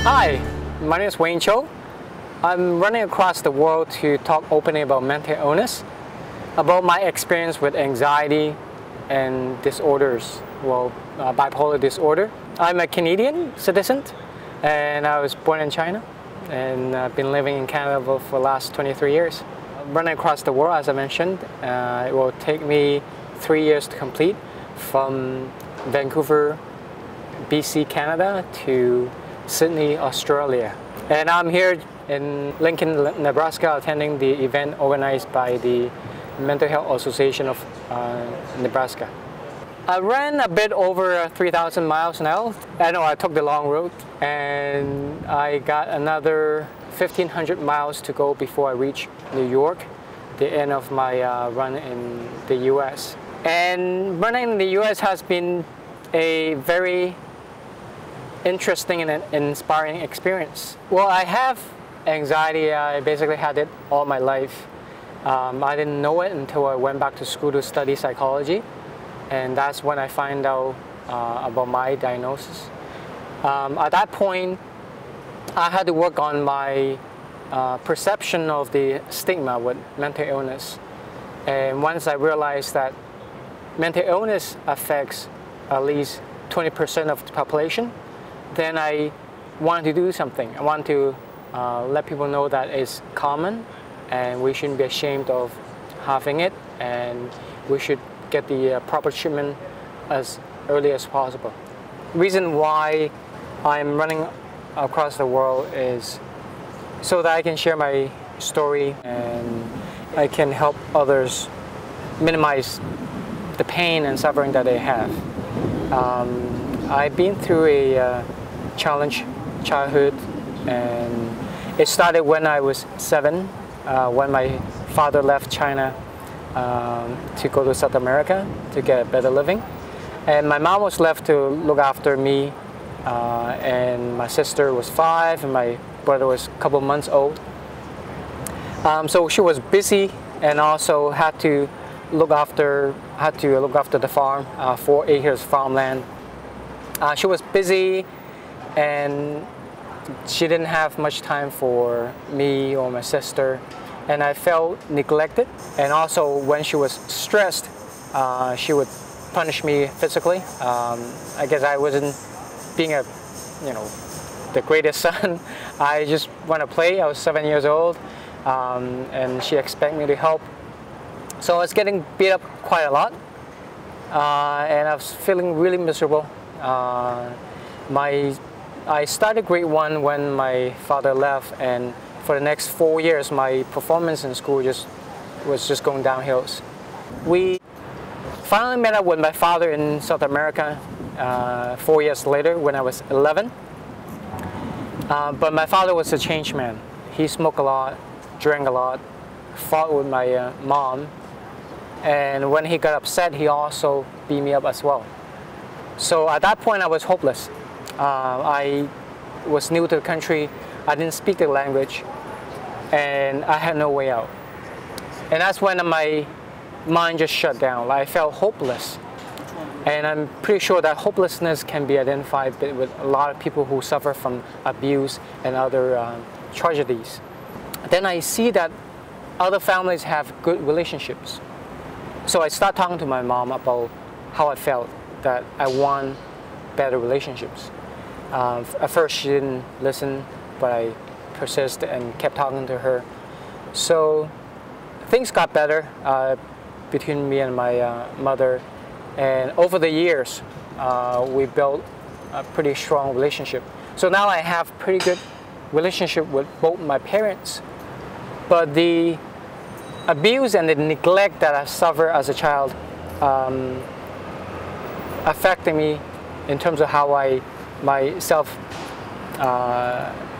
Hi, my name is Wayne Cho. I'm running across the world to talk openly about mental illness, about my experience with anxiety and disorders, bipolar disorder. I'm a Canadian citizen and I was born in China and I've been living in Canada for the last 23 years. Running across the world, as I mentioned, it will take me 3 years to complete, from Vancouver, BC, Canada to Sydney, Australia. And I'm here in Lincoln, Nebraska, attending the event organized by the Mental Health Association of Nebraska. I ran a bit over 3,000 miles now. I know I took the long route, and I got another 1,500 miles to go before I reach New York, the end of my run in the US. And running in the US has been a very interesting and inspiring experience. Well, I have anxiety. I basically had it all my life. I didn't know it until I went back to school to study psychology, and that's when I find out about my diagnosis. At that point, I had to work on my perception of the stigma with mental illness. And once I realized that mental illness affects at least 20% of the population, then I wanted to do something. I want to let people know that it's common and we shouldn't be ashamed of having it, and we should get the proper treatment as early as possible. The reason why I'm running across the world is so that I can share my story and I can help others minimize the pain and suffering that they have. I've been through a challenged childhood, and it started when I was 7, when my father left China to go to South America to get a better living, and my mom was left to look after me, and my sister was 5 and my brother was a couple months old. So she was busy and also had to look after the farm, 4 acres farmland. She was busy and she didn't have much time for me or my sister, and I felt neglected. And also when she was stressed, she would punish me physically. I guess I wasn't being the greatest son. I just want to play. I was 7 years old, and she expected me to help. So I was getting beat up quite a lot, and I was feeling really miserable. I started grade 1 when my father left, and for the next 4 years my performance in school was just going downhill. We finally met up with my father in South America 4 years later when I was 11. But my father was a changed man. He smoked a lot, drank a lot, fought with my mom, and when he got upset he also beat me up as well. So at that point I was hopeless. I was new to the country, I didn't speak the language, and I had no way out. And that's when my mind just shut down. I felt hopeless. And I'm pretty sure that hopelessness can be identified with a lot of people who suffer from abuse and other tragedies. Then I see that other families have good relationships. So I start talking to my mom about how I felt, that I want better relationships. At first she didn't listen, but I persisted and kept talking to her. So things got better between me and my mother, and over the years we built a pretty strong relationship. So now I have pretty good relationship with both my parents, but the abuse and the neglect that I suffered as a child affected me in terms of how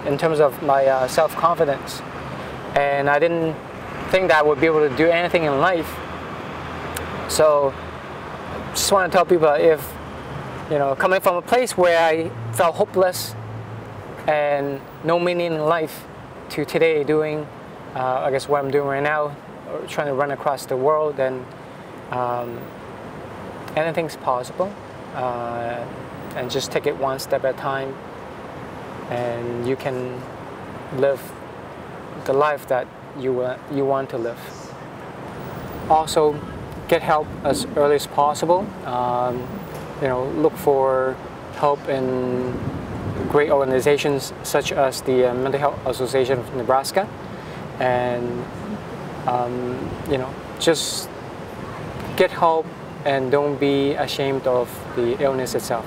in terms of my self-confidence, and I didn't think that I would be able to do anything in life. So just want to tell people, if coming from a place where I felt hopeless and no meaning in life, to today doing I guess what I'm doing right now, trying to run across the world, then anything's possible, and just take it one step at a time. and you can live the life that you want to live. Also, get help as early as possible. Look for help in great organizations such as the Mental Health Association of Nebraska, and just get help and don't be ashamed of the illness itself.